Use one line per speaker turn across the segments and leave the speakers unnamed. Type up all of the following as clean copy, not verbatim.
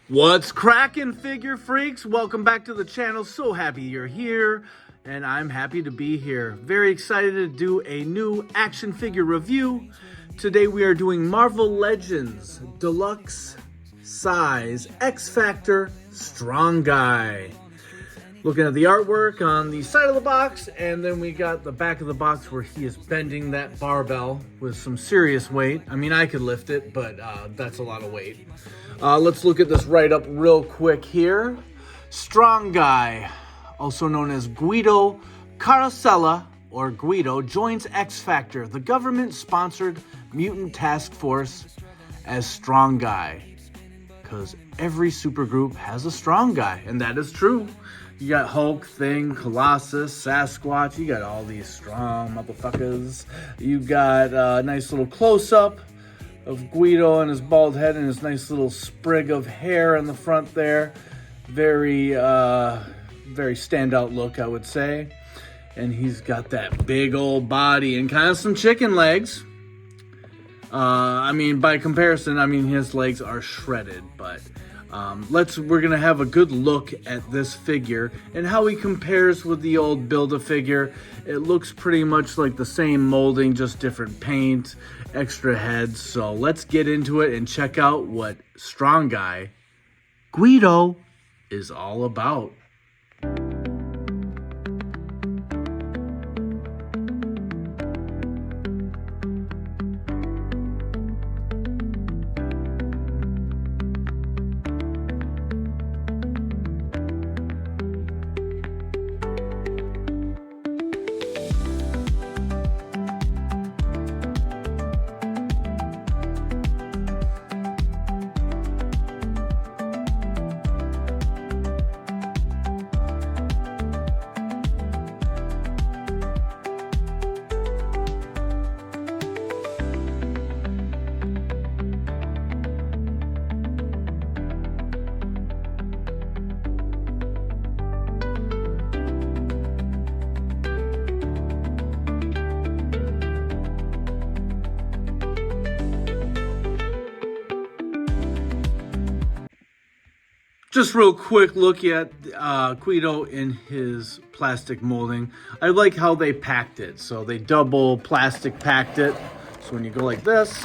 What's cracking, figure freaks? Welcome back to the channel. So happy you're here, and I'm happy to be here. Very excited to do a new action figure review. Today we are doing Marvel Legends Deluxe Size X Factor Strong Guy. Looking at the artwork on the side of the box, and then we got the back of the box where he is bending that barbell with some serious weight. I mean, I could lift it, but that's a lot of weight. Let's look at this write-up real quick here. Strong Guy, also known as Guido Carosella, or Guido, joins X Factor, the government-sponsored mutant task force, as Strong Guy. Because every supergroup has a strong guy, and that is true. You got Hulk, Thing, Colossus, Sasquatch. You got all these strong motherfuckers. You got a nice little close-up of Guido and his bald head and his nice little sprig of hair in the front there. Very standout look, I would say. And he's got that big old body and kind of some chicken legs. I mean, by comparison, his legs are shredded, but we're gonna have a good look at this figure and how he compares with the old Build-A-Figure. It looks pretty much like the same molding, just different paint, extra heads. So let's get into it and check out what Strong Guy Guido is all about. Just real quick look at Guido in his plastic molding. I like how they packed it. So they double plastic packed it. So when you go like this,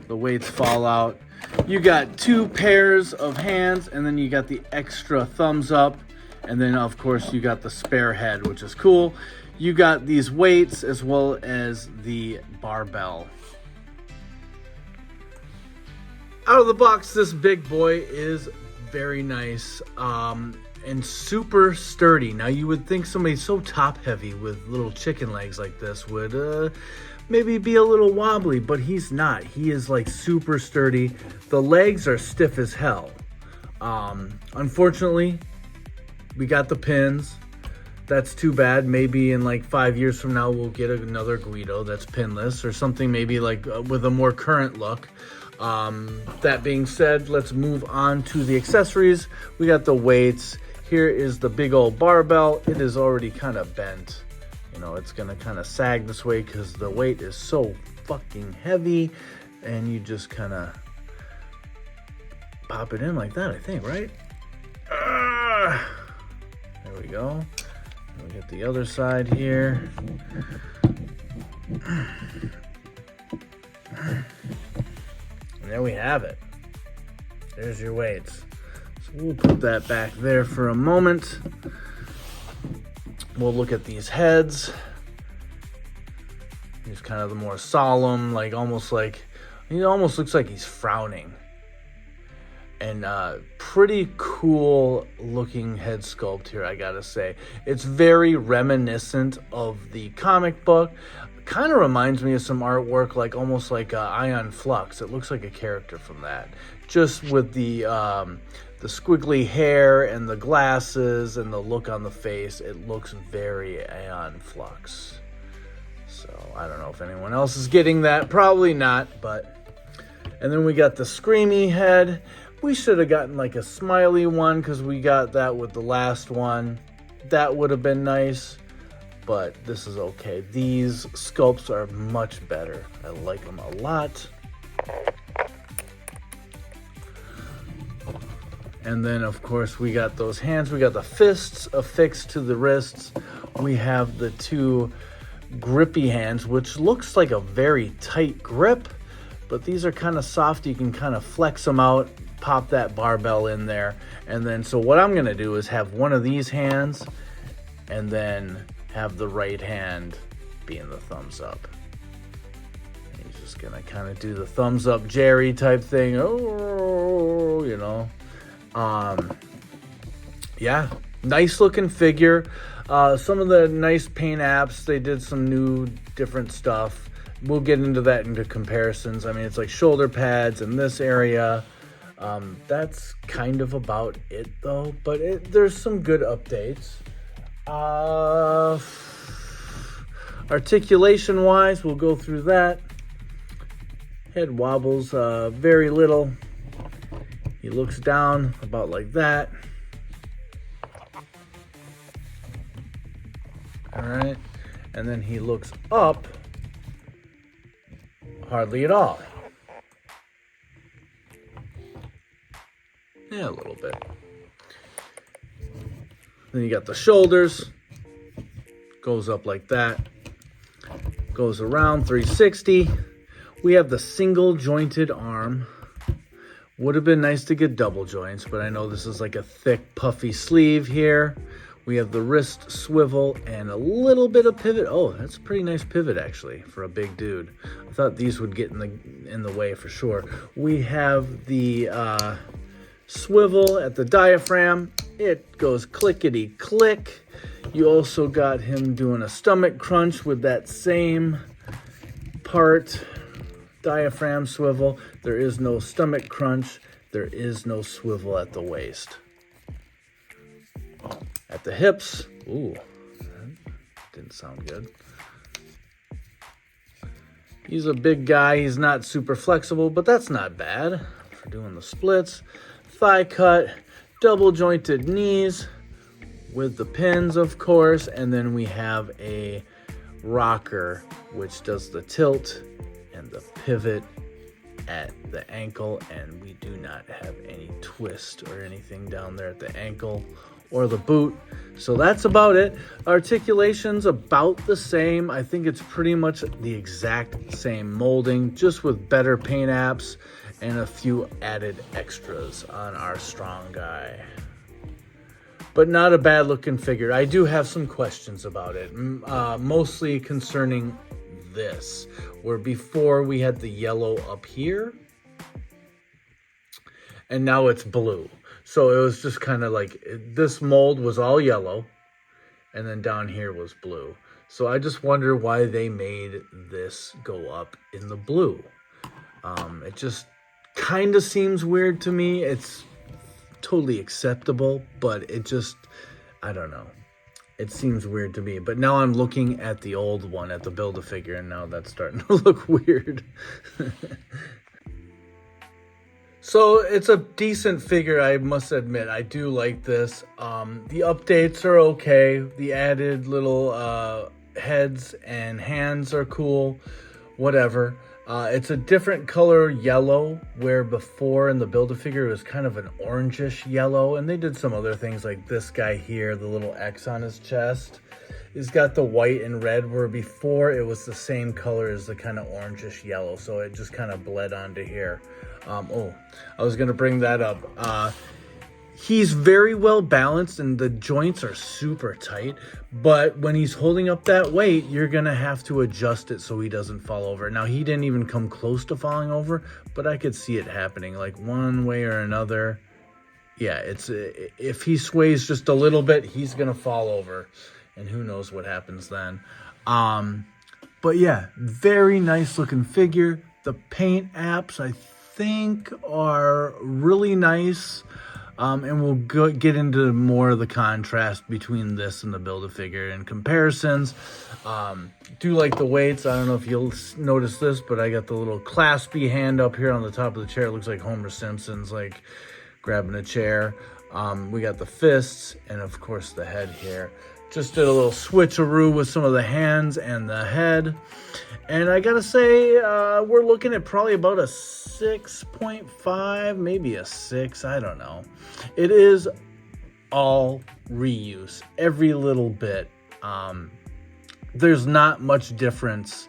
the weights fall out. You got two pairs of hands, and then you got the extra thumbs up. And then of course you got the spare head, which is cool. You got these weights as well as the barbell. Out of the box, this big boy is very nice and super sturdy. Now, you would think somebody so top-heavy with little chicken legs like this would maybe be a little wobbly, but he's not. He is like super sturdy. The legs are stiff as hell. Unfortunately, we got the pins. That's too bad. Maybe in like 5 years from now, we'll get another Guido that's pinless or something, maybe like with a more current look. That being said, let's move on to the accessories. We got the weights. Here is the big old barbell. It is already kind of bent. You know, it's going to kind of sag this way because the weight is so fucking heavy, and you just kind of pop it in like that, I think, right? There we go. We get the other side here. And there we have it. There's your weights. So we'll put that back there for a moment. We'll look at these heads. He's kind of the more solemn, he almost looks like he's frowning. And pretty cool looking head sculpt here, I gotta say. It's very reminiscent of the comic book. Kind of reminds me of some artwork, almost like Ion Flux. It looks like a character from that. Just with the squiggly hair and the glasses and the look on the face, it looks very Ion Flux. So I don't know if anyone else is getting that. Probably not, but... And then we got the Screamy head. We should have gotten a smiley one because we got that with the last one. That would have been nice. But this is okay. These sculpts are much better. I like them a lot. And then, of course, we got those hands. We got the fists affixed to the wrists. We have the two grippy hands, which looks like a very tight grip, but these are kind of soft. You can kind of flex them out, pop that barbell in there. And then, so what I'm going to do is have one of these hands and then have the right hand being the thumbs up. And he's just going to kind of do the thumbs up Jerry type thing. Oh, you know. Yeah, nice looking figure. Some of the nice paint apps, they did some new different stuff. We'll get into that into comparisons. I mean, it's like shoulder pads in this area. That's kind of about it though, but there's some good updates. Articulation wise, we'll go through that. Head wobbles very little. He looks down about like that. All right, and then he looks up hardly at all. Yeah, a little bit. Then you got the shoulders, goes up like that, goes around 360. We have the single jointed arm. Would have been nice to get double joints, but I know this is like a thick, puffy sleeve here. We have the wrist swivel and a little bit of pivot. Oh, that's a pretty nice pivot actually for a big dude. I thought these would get in the way for sure. We have the swivel at the diaphragm. It goes clickety click. You also got him doing a stomach crunch with that same part. Diaphragm swivel. There is no stomach crunch. There is no swivel at the waist. At the hips, ooh, that didn't sound good. He's a big guy. He's not super flexible, but that's not bad for doing the splits. Thigh cut, double jointed knees with the pins, of course. And then we have a rocker, which does the tilt and the pivot at the ankle. And we do not have any twist or anything down there at the ankle or the boot. So that's about it. Articulation's about the same. I think it's pretty much the exact same molding, just with better paint apps and a few added extras on our strong guy. But not a bad looking figure. I do have some questions about it, mostly concerning this, where before we had the yellow up here and now it's blue. So it was just kind of like this mold was all yellow and then down here was blue. So I just wonder why they made this go up in the blue. It just kind of seems weird to me. It's totally acceptable, but it just, I don't know. It seems weird to me. But now I'm looking at the old one at the Build-A-Figure and now that's starting to look weird. So it's a decent figure, I must admit. I do like this. The updates are okay. The added little heads and hands are cool. Whatever. It's a different color yellow, where before in the Build-A-Figure it was kind of an orangish yellow. And they did some other things like this guy here, the little X on his chest. He's got the white and red, where before it was the same color as the kind of orangish yellow. So it just kind of bled onto here. Oh, I was going to bring that up. He's very well balanced and the joints are super tight. But when he's holding up that weight, you're going to have to adjust it so he doesn't fall over. Now, he didn't even come close to falling over, but I could see it happening like one way or another. Yeah, it's if he sways just a little bit, he's going to fall over. And who knows what happens then. But yeah, very nice looking figure. The paint apps, I think, are really nice. And we'll get into more of the contrast between this and the Build-A-Figure and comparisons. Do like the weights. I don't know if you'll notice this, but I got the little claspy hand up here on the top of the chair. It looks like Homer Simpson's like grabbing a chair. We got the fists and of course the head here. Just did a little switcheroo with some of the hands and the head. And I gotta say, we're looking at probably about a 6.5, maybe a 6, I don't know. It is all reuse, every little bit. There's not much difference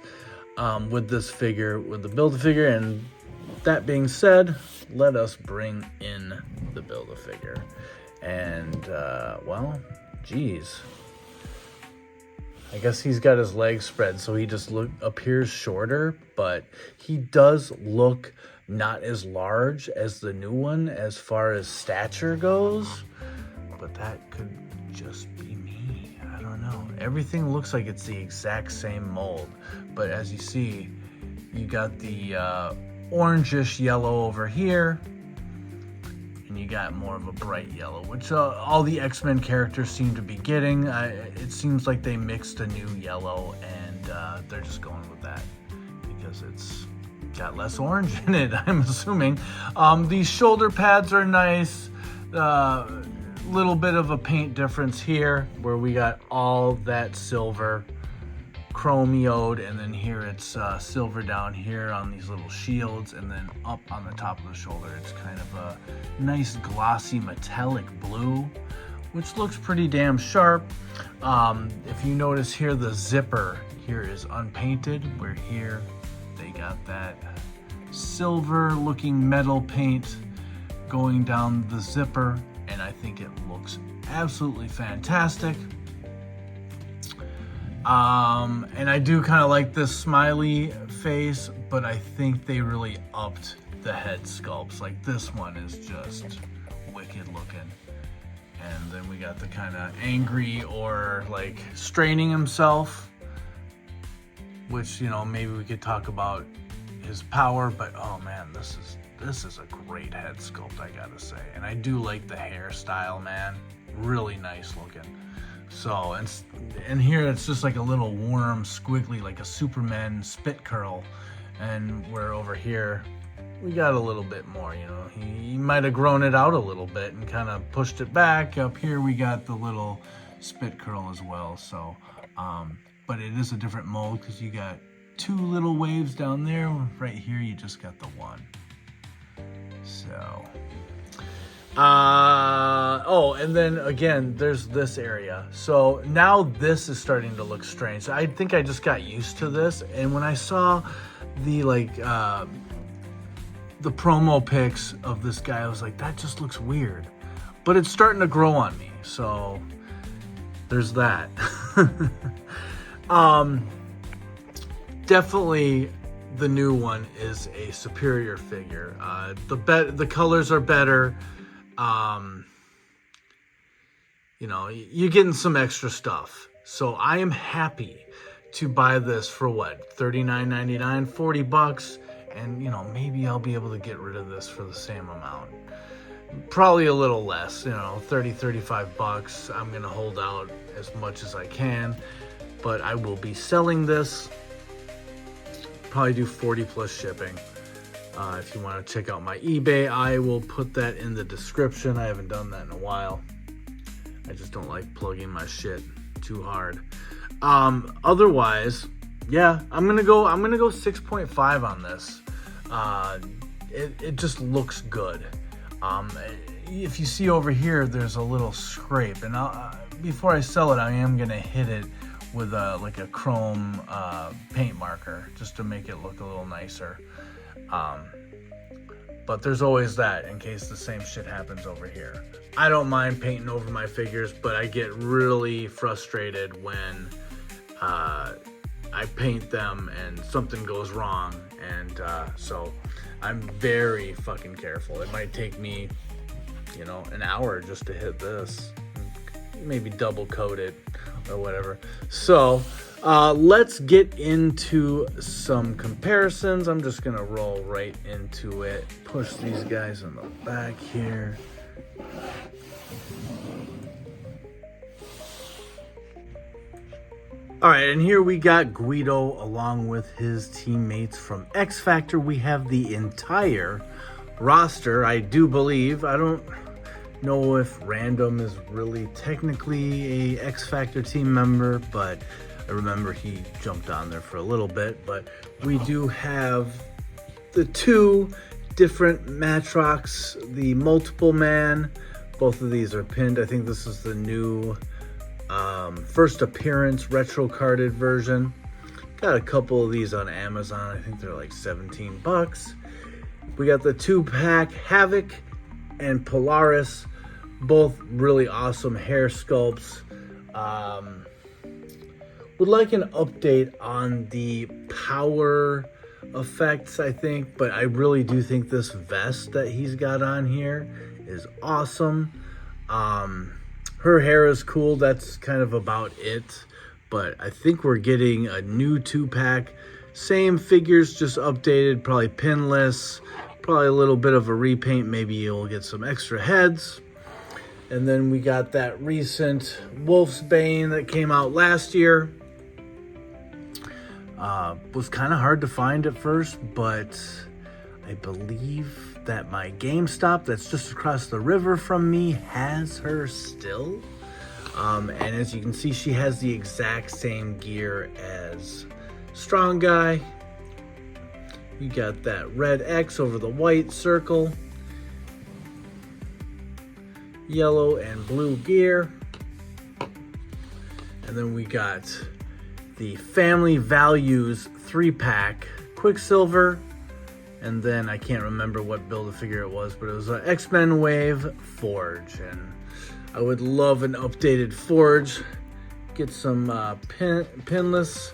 with this figure, with the Build-A-Figure. And that being said, let us bring in the Build-A-Figure. And, well, geez. I guess he's got his legs spread, so he just appears shorter, but he does look not as large as the new one as far as stature goes. But that could just be me. I don't know. Everything looks like it's the exact same mold. But as you see, you got the orangish yellow over here. And you got more of a bright yellow, which all the X-Men characters seem to be getting. It seems like they mixed a new yellow, and they're just going with that because it's got less orange in it, I'm assuming. These shoulder pads are nice. Little bit of a paint difference here where we got all that silver chromeoed, and then here it's silver down here on these little shields, and then up on the top of the shoulder it's kind of a nice glossy metallic blue, which looks pretty damn sharp. If you notice here, the zipper here is unpainted, where here they got that silver looking metal paint going down the zipper, and I think it looks absolutely fantastic. And I do kind of like this smiley face, but I think they really upped the head sculpts. Like, this one is just wicked looking. And then we got the kind of angry or like straining himself, which, you know, maybe we could talk about his power, but oh man, this is a great head sculpt, I gotta say. And I do like the hairstyle, man. Really nice looking. So, and here it's just like a little worm squiggly, like a Superman spit curl. And where over here, we got a little bit more, you know. He might have grown it out a little bit and kind of pushed it back. Up here we got the little spit curl as well. So, but it is a different mold because you got two little waves down there. Right here you just got the one. So... oh, and then again, there's this area. So now this is starting to look strange. I think I just got used to this, and when I saw the the promo pics of this guy, I was like, that just looks weird. But it's starting to grow on me, so there's that. Definitely the new one is a superior figure. The colors are better. You know, you're getting some extra stuff. So I am happy to buy this for what, $39.99, $40, and you know, maybe I'll be able to get rid of this for the same amount. Probably a little less, you know, $30-35. I'm gonna hold out as much as I can, but I will be selling this. Probably do 40 plus shipping. If you want to check out my eBay, I will put that in the description. I haven't done that in a while. I just don't like plugging my shit too hard. Otherwise, yeah, I'm gonna go 6.5 on this. It just looks good. If you see over here, there's a little scrape, and before I sell it, I am gonna hit it with like a chrome paint marker just to make it look a little nicer. But there's always that in case the same shit happens over here. I don't mind painting over my figures, but I get really frustrated when I paint them and something goes wrong. And so I'm very fucking careful. It might take me, you know, an hour just to hit this. Maybe double coat it or whatever. So let's get into some comparisons. I'm just gonna roll right into it. Push these guys in the back here. All right, and here we got Guido along with his teammates from X Factor. We have the entire roster, I do believe. know if Random is really technically a X Factor team member, but I remember he jumped on there for a little bit. But we do have the two different Matrox, the multiple man. Both of these are pinned. I think this is the new first appearance retro carded version. Got a couple of these on Amazon. I think they're like 17 bucks. We got the 2-pack Havoc and Polaris, both really awesome hair sculpts. Would like an update on the power effects, I think, but I really do think this vest that he's got on here is awesome. Her hair is cool. That's kind of about it, but I think we're getting a new 2-pack. Same figures, just updated, probably pinless, probably a little bit of a repaint. Maybe you'll get some extra heads. And then we got that recent Wolf's Bane that came out last year. Was kind of hard to find at first, but I believe that my GameStop that's just across the river from me has her still. And as you can see, she has the exact same gear as Strong Guy. You got that red X over the white circle, yellow and blue gear. And then we got the Family Values 3-pack Quicksilver. And then I can't remember what Build-A-Figure it was, but it was an X-Men Wave Forge. And I would love an updated Forge. Get some pinless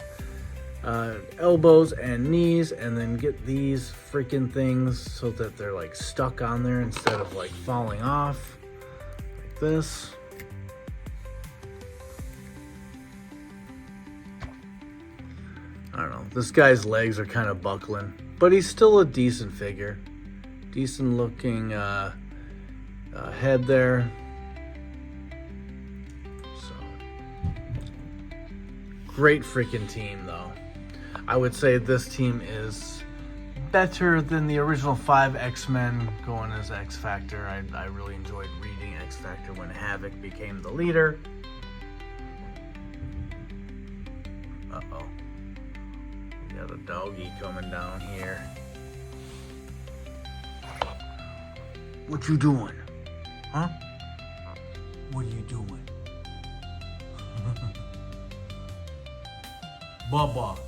elbows and knees, and then get these freaking things so that they're like stuck on there instead of like falling off like this. I don't know, this guy's legs are kind of buckling, but he's still a decent figure. Decent looking head there. So great freaking team though. I would say this team is better than the original 5 X-Men going as X Factor. I really enjoyed reading X Factor when Havoc became the leader. Uh-oh. We got a doggy coming down here. What you doing? Huh? What are you doing? Bubba.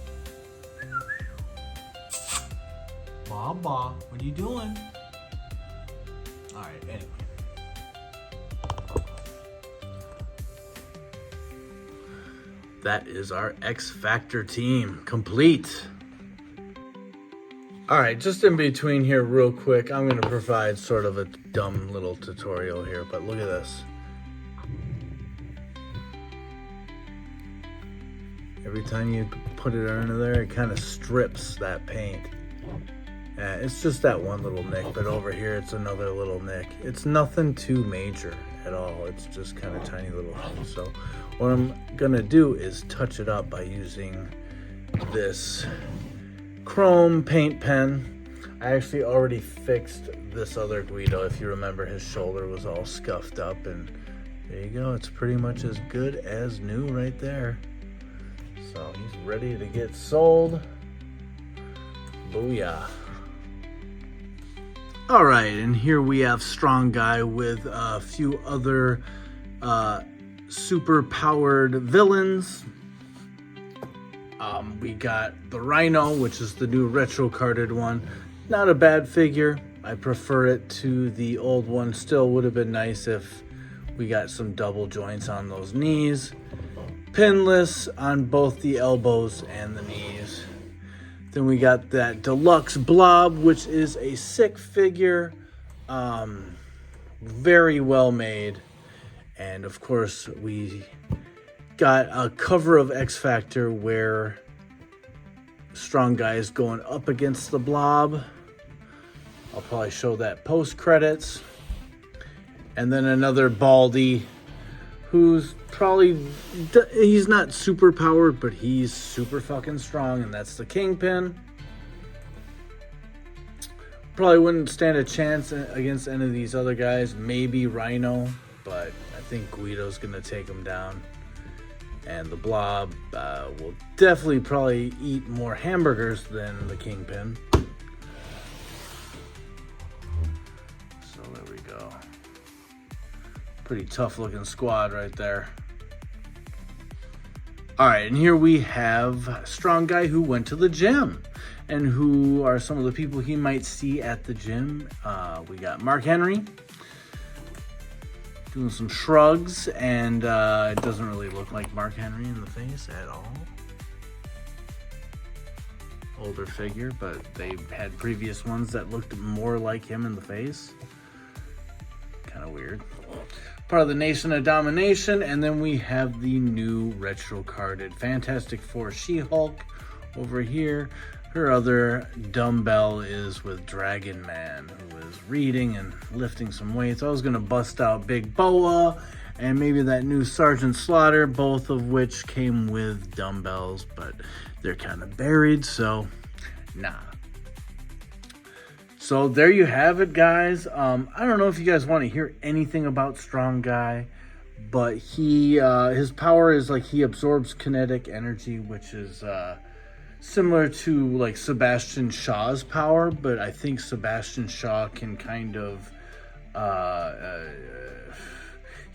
Baba, what are you doing? All right, anyway. That is our X Factor team complete. All right, just in between here real quick, I'm gonna provide sort of a dumb little tutorial here, but look at this. Every time you put it under there, it kind of strips that paint. It's just that one little nick, but over here it's another little nick. It's nothing too major at all. It's just kind of tiny little things. So what I'm gonna do is touch it up by using this chrome paint pen. I actually already fixed this other Guido. If you remember, his shoulder was all scuffed up, and there you go. It's pretty much as good as new right there. So he's ready to get sold. Booyah. All right, and here we have Strong Guy with a few other super powered villains. We got the Rhino, which is the new retro carded one. Not a bad figure. I prefer it to the old one. Still would have been nice if we got some double joints on those knees. Pinless on both the elbows and the knees. Then we got that deluxe blob, which is a sick figure. Very well made. And of course, we got a cover of X Factor where Strong Guy is going up against the blob. I'll probably show that post credits. And then another Baldy, who's probably, he's not super powered, but he's super fucking strong, and that's the Kingpin. Probably wouldn't stand a chance against any of these other guys. Maybe Rhino, but I think Guido's going to take him down. And the Blob will definitely probably eat more hamburgers than the Kingpin. So there we go. Pretty tough looking squad right there. All right, and here we have a strong guy who went to the gym. And who are some of the people he might see at the gym. We got Mark Henry doing some shrugs, and it doesn't really look like Mark Henry in the face at all. Older figure, but they had previous ones that looked more like him in the face. Kind of weird. Part of the Nation of Domination, and then we have the new retro carded Fantastic Four She-Hulk over here. Her other dumbbell is with Dragon Man, who is reading and lifting some weights. I was going to bust out Big Boa and maybe that new Sergeant Slaughter, both of which came with dumbbells, but they're kind of buried, so nah. So there you have it, guys. I don't know if you guys want to hear anything about Strong Guy, but his power is like he absorbs kinetic energy, which is similar to like Sebastian Shaw's power, but I think Sebastian Shaw can kind of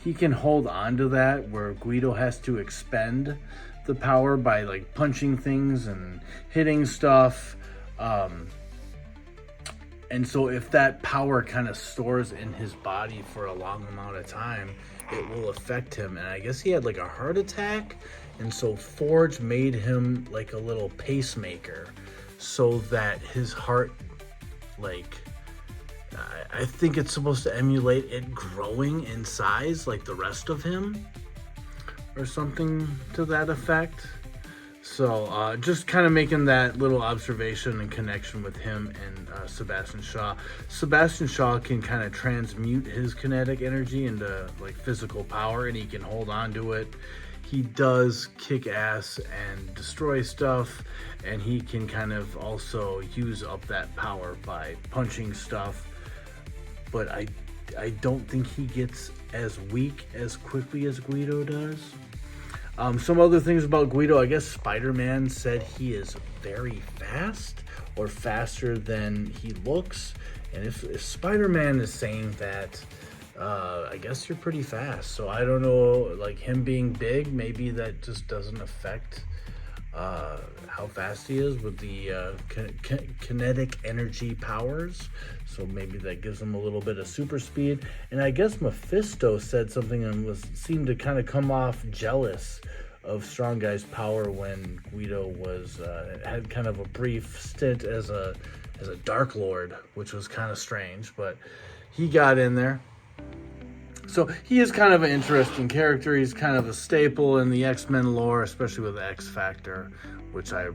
he can hold on to that, where Guido has to expend the power by like punching things and hitting stuff. And so if that power kind of stores in his body for a long amount of time, it will affect him. And I guess he had like a heart attack, and so Forge made him like a little pacemaker so that his heart, like, I think it's supposed to emulate it growing in size like the rest of him or something to that effect. So just kind of making that little observation and connection with him and Sebastian Shaw. Sebastian Shaw can kind of transmute his kinetic energy into like physical power, and he can hold on to it. He does kick ass and destroy stuff, and he can kind of also use up that power by punching stuff. But I don't think he gets as weak as quickly as Guido does. Some other things about Guido, I guess Spider-Man said he is very fast, or faster than he looks. And if Spider-Man is saying that, I guess you're pretty fast. So I don't know, like him being big, maybe that just doesn't affect how fast he is with the kinetic energy powers. So maybe that gives him a little bit of super speed. And I guess Mephisto said something and seemed to kind of come off jealous of Strong Guy's power when Guido was had kind of a brief stint as a Dark Lord, which was kind of strange, but he got in there. So he is kind of an interesting character. He's kind of a staple in the X-Men lore, especially with X Factor, which I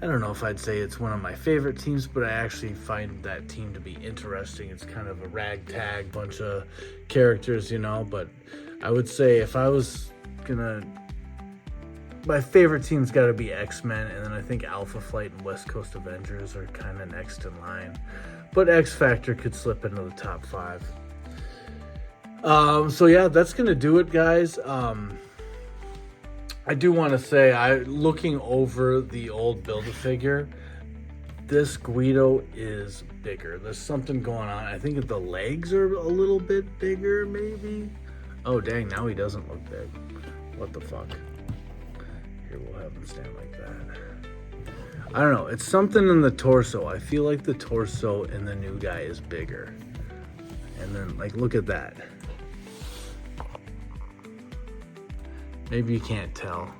don't know if I'd say it's one of my favorite teams, but I actually find that team to be interesting. It's kind of a ragtag bunch of characters, you know, but I would say if I was my favorite team's got to be X-Men, and then I think Alpha Flight and West Coast Avengers are kind of next in line, but X Factor could slip into the top 5. So yeah, that's gonna do it, guys. I do want to say, looking over the old Build-A-Figure, this Guido is bigger. There's something going on. I think the legs are a little bit bigger, maybe. Oh dang, now he doesn't look big. What the fuck? Here, we'll have him stand like that. I don't know, it's something in the torso. I feel like the torso in the new guy is bigger. And then, like, look at that. Maybe you can't tell,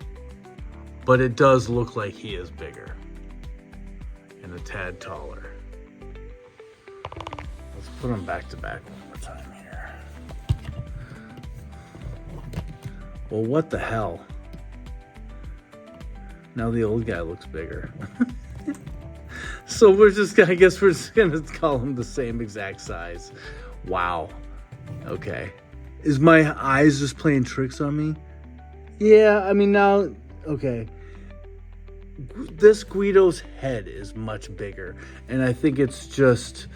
but it does look like he is bigger and a tad taller. Let's put them back to back one more time here. Well, what the hell? Now the old guy looks bigger. So I guess we're just gonna call him the same exact size. Wow. Okay. Is my eyes just playing tricks on me? Yeah, I mean, now, okay. this Guido's head is much bigger, and I think it's just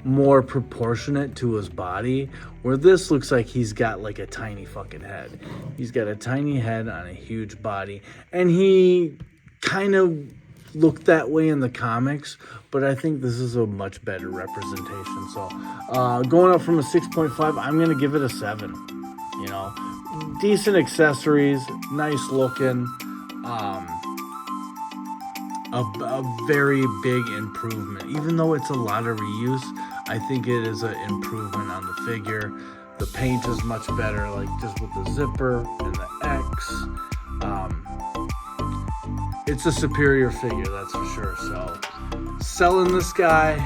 more proportionate to his body, where this looks like he's got like a tiny fucking head. He's got a tiny head on a huge body, and he kind of looked that way in the comics, but I think this is a much better representation. So going up from a 6.5, I'm gonna give it a 7. You know, decent accessories, nice looking, a very big improvement. Even though it's a lot of reuse, I think it is an improvement on the figure. The paint is much better, like just with the zipper and the X. It's a superior figure, that's for sure. So selling this guy,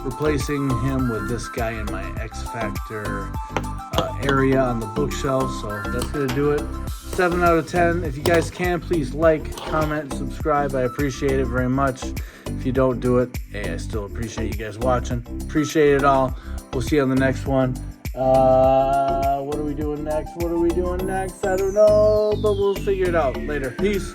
replacing him with this guy in my X Factor area on the bookshelf. So that's gonna do it. 7 out of 10. If you guys can, please like, comment, subscribe. I appreciate it very much. If you don't do it, hey, I still appreciate you guys watching. Appreciate it all. We'll see you on the next one. What are we doing next? I don't know, but we'll figure it out later. Peace.